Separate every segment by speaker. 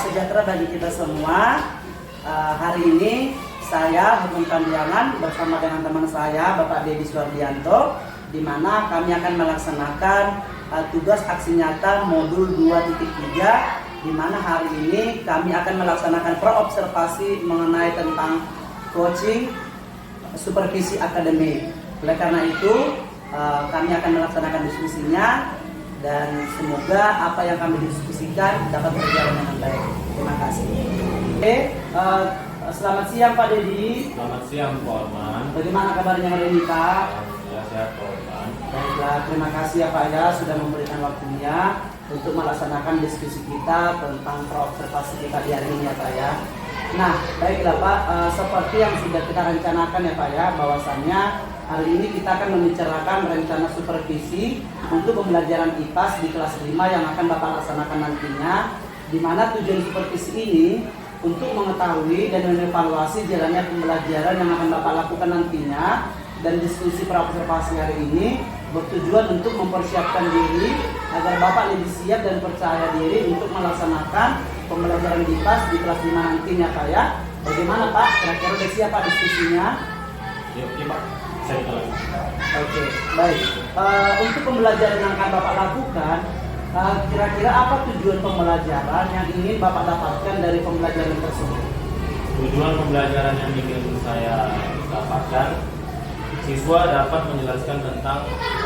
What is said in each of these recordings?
Speaker 1: sejahtera bagi kita semua. Hari ini saya Hukun Pandiangan bersama dengan teman saya Bapak Dedi Suardianto, di mana kami akan melaksanakan tugas aksi nyata modul 2.3, di mana hari ini kami akan melaksanakan praobservasi mengenai tentang coaching supervisi akademik. Oleh karena itu kami akan melaksanakan diskusinya, dan semoga apa yang kami diskusikan dapat berjalan dengan baik. Terima kasih. Selamat siang Pak Dedi.
Speaker 2: Selamat siang Pak Orman.
Speaker 1: Bagaimana kabarnya hari ini Pak?
Speaker 2: Ya, sehat Pak Orman.
Speaker 1: Baiklah, terima kasih ya Pak ya sudah memberikan waktunya untuk melaksanakan diskusi kita tentang praobservasi kita di hari ini ya Pak ya. Nah, baiklah Pak, seperti yang sudah kita rencanakan ya Pak ya, bahwasannya hari ini kita akan membicarakan rencana supervisi untuk pembelajaran IPAS di kelas 5 yang akan Bapak laksanakan nantinya, di mana tujuan supervisi ini untuk mengetahui dan mengevaluasi jalannya pembelajaran yang akan Bapak lakukan nantinya, dan diskusi praobservasi hari ini bertujuan untuk mempersiapkan diri agar Bapak lebih siap dan percaya diri untuk melaksanakan pembelajaran IPAS di kelas 5 nantinya Pak ya. Bagaimana Pak? Kira-kira sudah siap Pak diskusinya?
Speaker 2: Yuk, Pak. Saya lakukan.
Speaker 1: Oke, baik. Untuk pembelajaran yang akan Bapak lakukan, kira-kira apa tujuan pembelajaran yang ingin Bapak dapatkan dari pembelajaran tersebut?
Speaker 2: Tujuan pembelajaran yang ingin saya dapatkan, siswa dapat menjelaskan tentang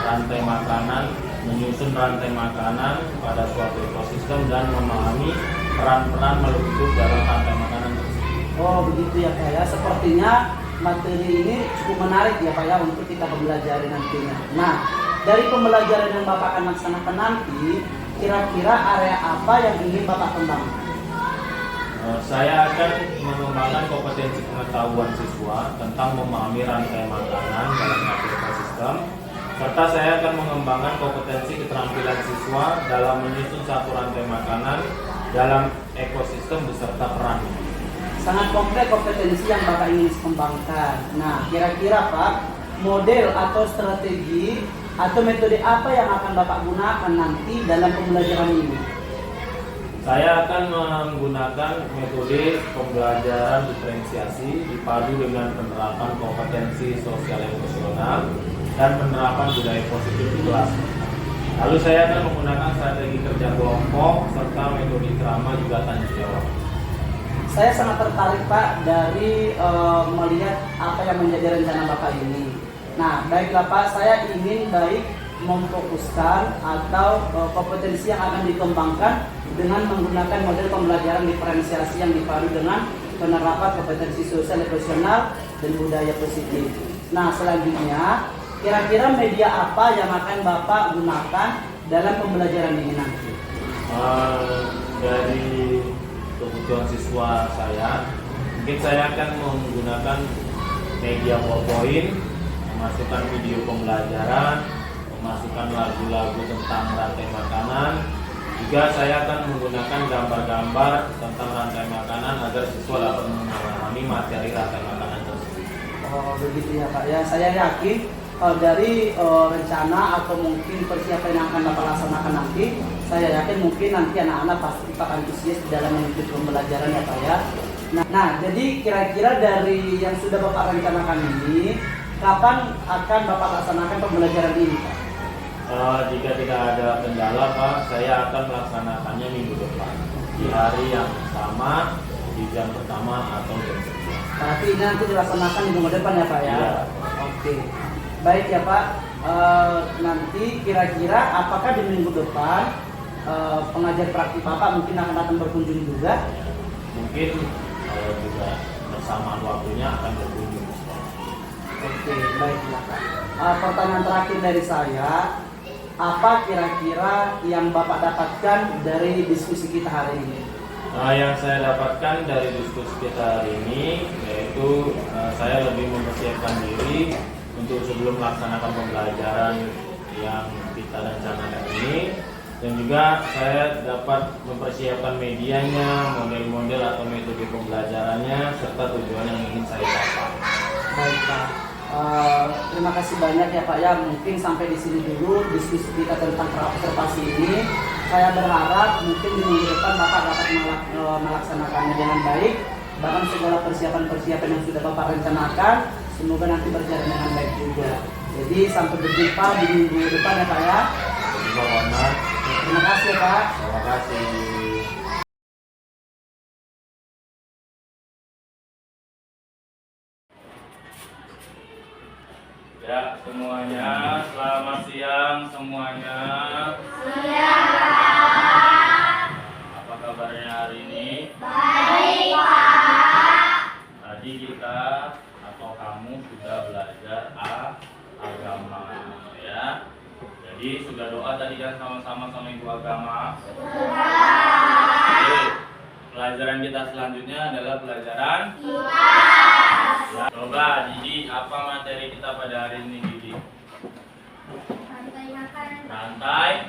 Speaker 2: rantai makanan, menyusun rantai makanan pada suatu ekosistem, dan memahami peran-peran makhluk hidup dalam rantai makanan tersebut.
Speaker 1: Oh begitu ya Pak ya, sepertinya materi ini cukup menarik ya Pak ya untuk kita pelajari nantinya. Nah, dari pembelajaran yang Bapak akan laksanakan nanti, kira-kira area apa yang ingin Bapak kembangkan?
Speaker 2: Saya akan mengembangkan kompetensi pengetahuan siswa tentang memahami rantai makanan dalam satu ekosistem, serta saya akan mengembangkan kompetensi keterampilan siswa dalam menyusun satu rantai makanan dalam ekosistem beserta perannya.
Speaker 1: Sangat kompleks kompetensi yang Bapak ingin kembangkan. Nah, kira-kira Pak, model atau strategi atau metode apa yang akan Bapak gunakan nanti dalam pembelajaran ini?
Speaker 2: Saya akan menggunakan metode pembelajaran diferensiasi dipadu dengan penerapan kompetensi sosial emosional dan penerapan budaya positif di kelas. Lalu saya akan menggunakan strategi kerja kelompok serta metode drama juga tanya jawab.
Speaker 1: Saya sangat tertarik Pak dari melihat apa yang menjadi rencana Bapak ini. Nah, baiklah Pak, saya ingin memfokuskan atau kompetensi yang akan dikembangkan dengan menggunakan model pembelajaran diferensiasi yang dipadu dengan penerapan kompetensi sosial emosional dan budaya positif. Nah, selanjutnya kira-kira media apa yang akan Bapak gunakan dalam pembelajaran ini nanti?
Speaker 2: Dari kebutuhan siswa saya, mungkin saya akan menggunakan media PowerPoint, memasukkan video pembelajaran, memasukkan lagu-lagu tentang rantai makanan. Juga saya akan menggunakan gambar-gambar tentang rantai makanan agar siswa dapat memahami materi rantai makanan tersebut.
Speaker 1: Oh begitu ya Pak ya, saya yakin dari rencana atau mungkin persiapan yang akan Bapak laksanakan nanti, saya yakin mungkin nanti anak-anak pasti antusias dalam mengikuti pembelajaran ya Pak ya. Nah, jadi kira-kira dari yang sudah Bapak rencanakan ini, kapan akan Bapak laksanakan pembelajaran ini Pak?
Speaker 2: Jika tidak ada kendala Pak, saya akan melaksanakannya minggu depan di hari yang sama, di jam pertama atau jam kedua.
Speaker 1: Tapi ini nanti dilaksanakan di minggu depan ya Pak ya?
Speaker 2: Iya.
Speaker 1: Oke, baik ya Pak. Nanti kira-kira apakah di minggu depan pengajar praktik Bapak mungkin akan datang berkunjung juga?
Speaker 2: Mungkin juga bersamaan waktunya akan berkunjung.
Speaker 1: Oke, baiklah Pak. Pertanyaan terakhir dari saya, apa kira-kira yang Bapak dapatkan dari diskusi kita hari ini?
Speaker 2: Yang saya dapatkan dari diskusi kita hari ini yaitu saya lebih mempersiapkan diri untuk sebelum melaksanakan pembelajaran yang kita rencanakan ini, dan juga saya dapat mempersiapkan medianya, model-model atau metode pembelajarannya, serta tujuan yang ingin saya capai.
Speaker 1: Baik Pak. Terima kasih banyak ya Pak ya. Mungkin sampai di sini dulu diskusi kita tentang praobservasi ini. saya berharap mungkin di minggu depan Bapak dapat melaksanakannya dengan baik. Bahkan segala persiapan-persiapan yang sudah Bapak rencanakan, semoga nanti berjalan dengan baik juga. Jadi sampai berjumpa di minggu depan ya Pak ya. Terima kasih ya Pak.
Speaker 2: Terima kasih. Ya semuanya, selamat siang semuanya. Apa kabarnya hari ini?
Speaker 3: Baik, Pak.
Speaker 2: Tadi kita atau kamu sudah belajar agama ya. Jadi sudah doa tadi kan sama-sama sama ibu agama. Oke. Pelajaran kita selanjutnya adalah pelajaran ya. Coba Didi, apa materi kita pada hari ini Didi? Rantai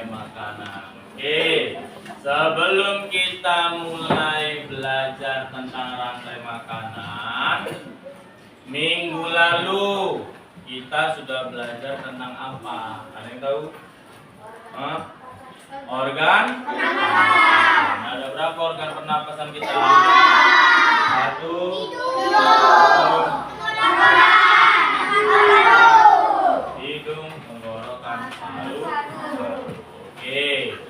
Speaker 2: makanan. Oke. Sebelum kita mulai belajar tentang rantai makanan, minggu lalu kita sudah belajar tentang apa? Ada yang tahu? Hah? Organ pernapasan. Ada berapa organ pernapasan kita? 1, 2, hidung, tenggorokan, paru. Oke.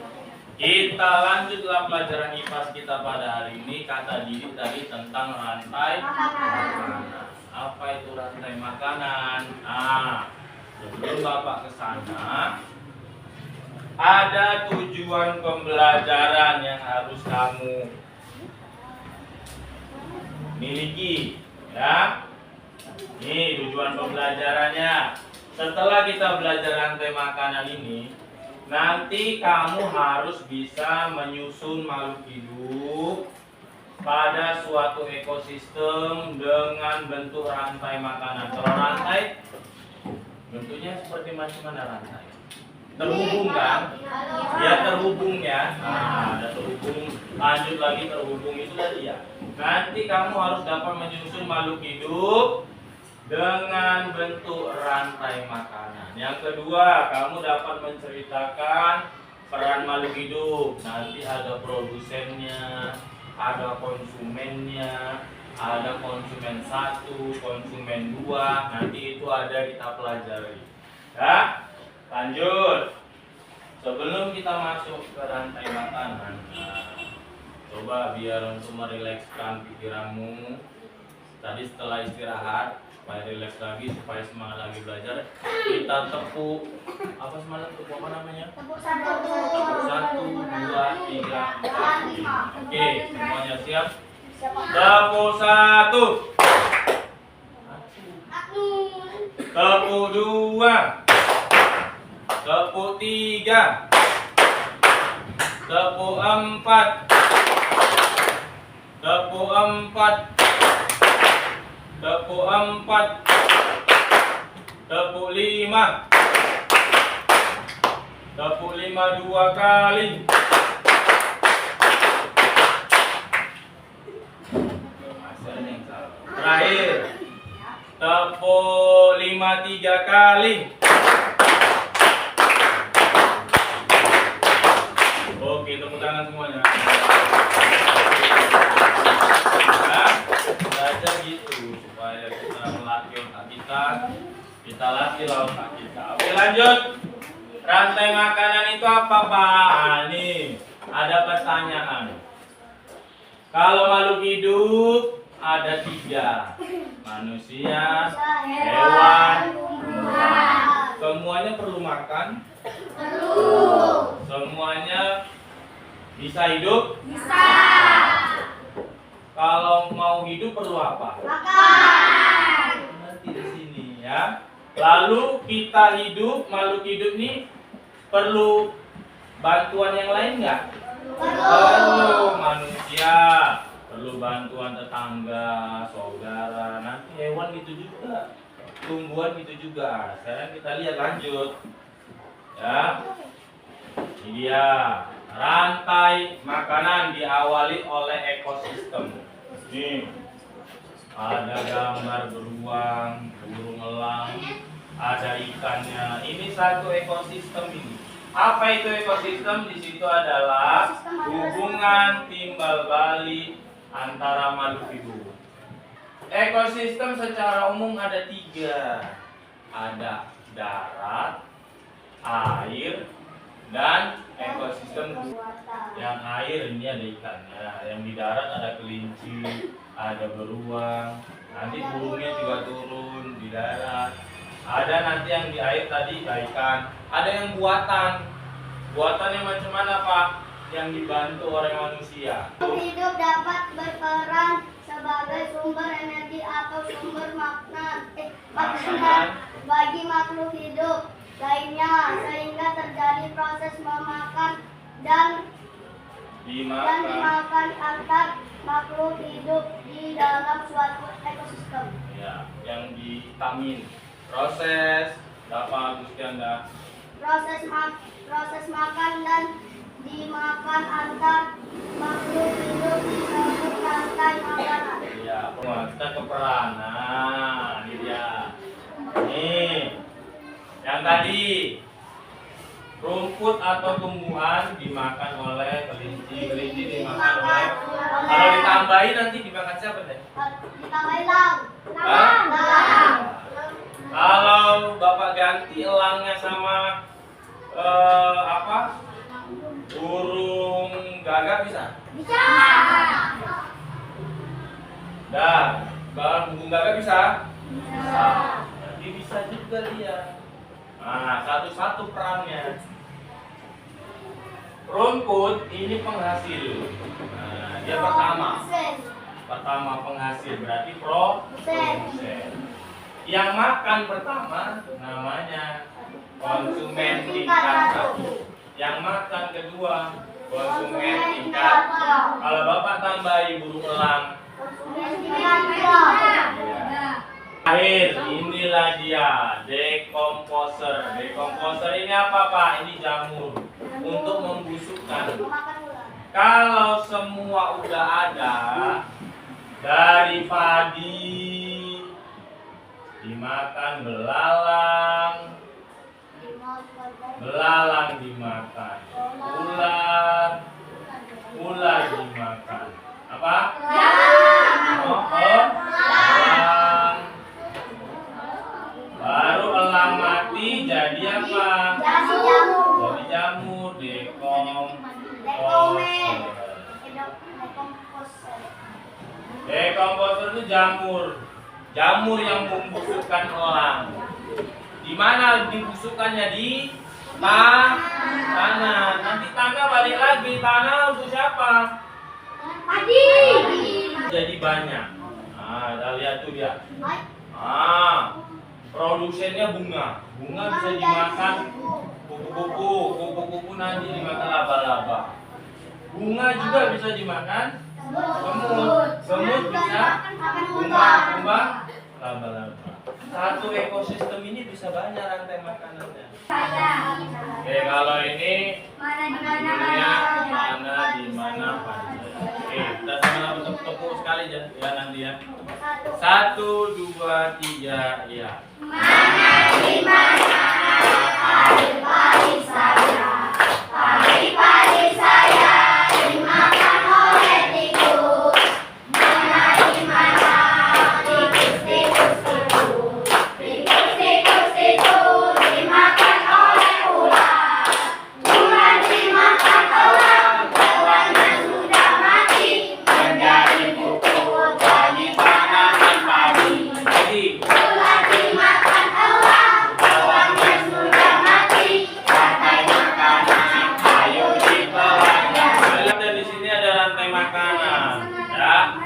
Speaker 2: Kita lanjutlah pelajaran IPAS kita pada hari ini. Kata Didi tadi tentang rantai makanan. Apa itu rantai makanan? Nah, sebelum Bapak ke sana, ada tujuan pembelajaran yang harus kamu miliki, ya. Ini tujuan pembelajarannya. Setelah kita belajar rantai makanan ini, nanti kamu harus bisa menyusun makhluk hidup pada suatu ekosistem dengan bentuk rantai makanan. Kalau rantai bentuknya seperti macam mana rantai? Terhubung kan? Ya terhubung ya. Nah, ada terhubung, lanjut lagi terhubung itu tadi ya. Nanti kamu harus dapat menyusun makhluk hidup dengan bentuk rantai makanan. Yang kedua, kamu dapat menceritakan peran makhluk hidup. Nanti ada produsennya, ada konsumennya, ada konsumen 1, konsumen 2. Nanti itu ada kita pelajari. Ya, lanjut. Sebelum kita masuk ke rantai makanan, coba biar untuk merilekskan pikiranmu. Tadi setelah istirahat, supaya rileks lagi, supaya semangat lagi belajar, kita tepuk apa semangat, tepuk apa namanya?
Speaker 3: Tepuk
Speaker 2: 1, 2, 3, 4, 5. Oke, semuanya siap?
Speaker 3: Siapa?
Speaker 2: Tepuk 1, tepuk 2, tepuk 3, tepuk 4, tepuk 4, tepuk 4, tepuk 5, tepuk 5 2 kali. Terakhir, tepuk 5 3 kali. Oke, tepuk tangan semuanya. Nah, belajar gitu supaya kita melatih otak kita latih otak kita. Oke, lanjut. Rantai makanan itu apa, Pak? Nih, ada pertanyaan. Kalau makhluk hidup ada 3, manusia, hewan, semuanya perlu makan. Semuanya bisa hidup?
Speaker 3: Bisa.
Speaker 2: Kalau mau hidup perlu apa?
Speaker 3: Makan.
Speaker 2: Nanti di sini ya. Lalu kita hidup, makhluk hidup nih perlu bantuan yang lain nggak? Perlu. Manusia perlu bantuan tetangga, saudara, nanti hewan gitu juga, tumbuhan gitu juga. Sekarang kita lihat lanjut. Ya, ini dia rantai makanan diawali oleh ekosistem. Nih, ada gambar beruang, burung elang, ada ikannya. Ini satu ekosistem ini. Apa itu ekosistem? Di situ adalah hubungan timbal balik antara makhluk hidup. Ekosistem secara umum ada 3. Ada darat, air, dan ekosistem. Yang air ini ada ikannya, yang di darat ada kelinci, ada beruang, nanti burungnya juga turun di darat. Ada nanti yang di air tadi ikan. Ada yang buatan. Buatannya macam mana, Pak? Yang dibantu oleh manusia.
Speaker 3: Hidup dapat berperan sebagai sumber energi atau sumber makanan bagi makhluk hidup lainnya, sehingga terjadi proses memakan dan dimakan antar makhluk hidup di dalam suatu ekosistem.
Speaker 2: Ya, yang vitamin. Proses apa Gusti Anda?
Speaker 3: Proses makan dan dimakan antar makhluk hidup disebut rantai makanan.
Speaker 2: Ya, kita ke peranan, ini dia. Nih, yang tadi rumput atau tumbuhan dimakan oleh kelinci, kelinci dimakan oleh. Kalau ditambahin nanti dimakan siapa deh?
Speaker 3: Ditambahin lang.
Speaker 2: Hah? Kalau Bapak ganti elangnya sama apa? Burung gagak bisa?
Speaker 3: Bisa.
Speaker 2: Dah, burung gagak bisa? Bisa. Jadi bisa juga dia. Nah, satu-satu perannya. Rumput ini penghasil. Nah, dia pertama penghasil, berarti produsen. Yang makan pertama namanya konsumen tingkat 1. Yang makan kedua konsumen tingkat. Kalau Bapak tambahi burung elang. Air, inilah dia dekomposer. Dekomposer ini apa, Pak? Ini jamur untuk membusukkan. Kalau semua udah ada, dari padi dimakan belalang, belalang dimakan ular dimakan apa? Elang. Baru elang mati jadi apa? Jadi jamur, dekomposer itu jamur yang membusukkan elang. Di mana dibusukkannya? Di tanah. Nanti tanah balik lagi. Tanah untuk siapa?
Speaker 3: Padi.
Speaker 2: Jadi banyak. Nah, kita lihat tuh dia. Produsennya bunga. Bunga bisa dimakan kupu-kupu nanti dimakan laba-laba. Bunga juga bisa dimakan semut bisa kumbang laba-laba. Satu ekosistem ini bisa banyak rantai makanannya. Oke, kalau ini di mana pada. Oke, kita sama tepuk sekali ya nanti ya. 1, 2, 3, ya.
Speaker 3: Mana di mana padi saya, padi saya dimakan oleh tikus. Mana di mana tikus itu dimakan oleh ular. Ular dimakan elang sudah mati menjadi pupuk bagi tanaman padi. Ular dimakan elangnya sudah mati rantai makanan. Ayo dipelajari.
Speaker 2: Di sini ada rantai makanan, ya.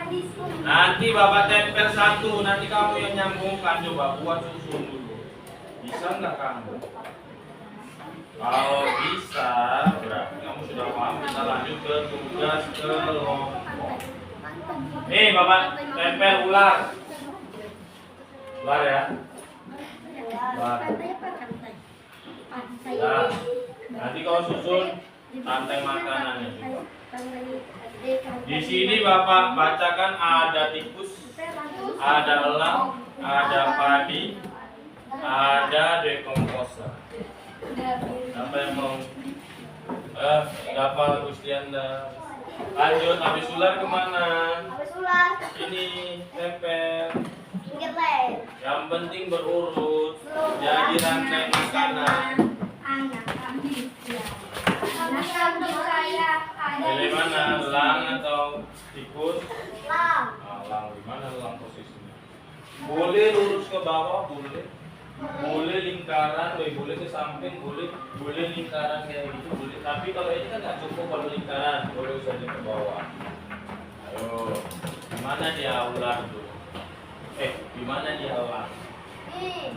Speaker 2: Nanti Bapak tempel satu, nanti kamu yang nyambungkan. Coba buat susun dulu. Bisa nggak kamu? Kalau bisa, berarti kamu sudah paham. Kita lanjut ke tugas kelompok. Nih, Bapak tempel ular. Ular ya. Ular. Nah, nanti kau susun rantai makanannya juga. Di sini Bapak bacakan ada tikus, ada elang, ada padi, ada dekomposer. Apa yang mau Dapat Gustianda. Lanjut, habis ular kemana?
Speaker 3: Habis ular.
Speaker 2: Ini tempel.
Speaker 3: Pinggir lain.
Speaker 2: Yang penting berurut. Jadi rantai makanan.
Speaker 3: Anak kambing. Anak kambing saya ada
Speaker 2: Pilih mana? Elang atau tikus?
Speaker 3: Lam.
Speaker 2: Elang, di mana elang posisinya? Boleh lurus ke bawah, boleh. Boleh lingkaran, boleh ke samping, boleh lingkaran kayak gitu, boleh. Tapi kalau ini kan nggak cukup kalau lingkaran, boleh saja ke bawah. Ayo, di mana dia ular tuh? Di mana dia elang?
Speaker 3: Nih.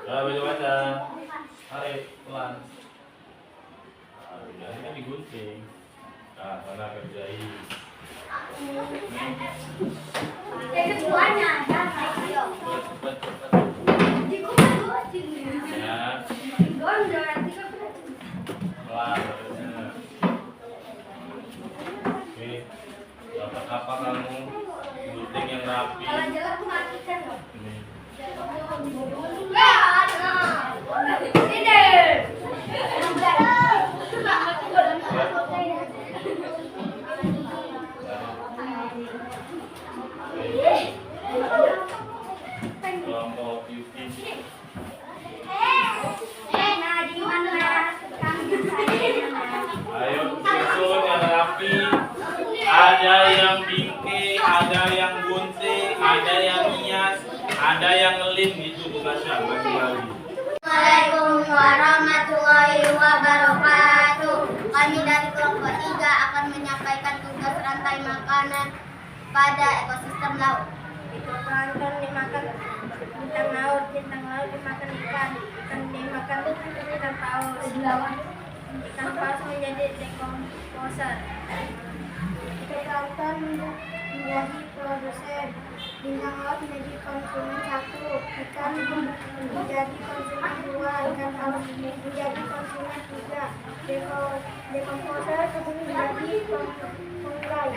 Speaker 2: Ya, baca. Tarik pelan. Ini kan digunting. Nah, mana kerjain?
Speaker 3: Keduanya ya, ayo.
Speaker 2: Cepat. Ya, pelan. Oke. Dapat apa kamu? Gunting yang rapi. Ini. Kelompok beauty. Ayo susun yang rapi. Ada yang bingkai, ada yang gunting, ada yang hias, ada yang ngelim gitu tugasnya bagi-bagi.
Speaker 3: Assalamualaikum warahmatullahi wabarakatuh. Kami dari kelompok 3 akan menyampaikan tugas rantai makanan pada ekosistem laut.
Speaker 4: Plankton dimakan bintang laut dimakan ikan dimakan ikan paus, ikan paus menjadi dekomposer. Plankton menjadi produsen, bintang laut menjadi konsumen 1, ikan menjadi konsumen 2, ikan paus menjadi konsumen 3, dekomposer menjadi pemulai.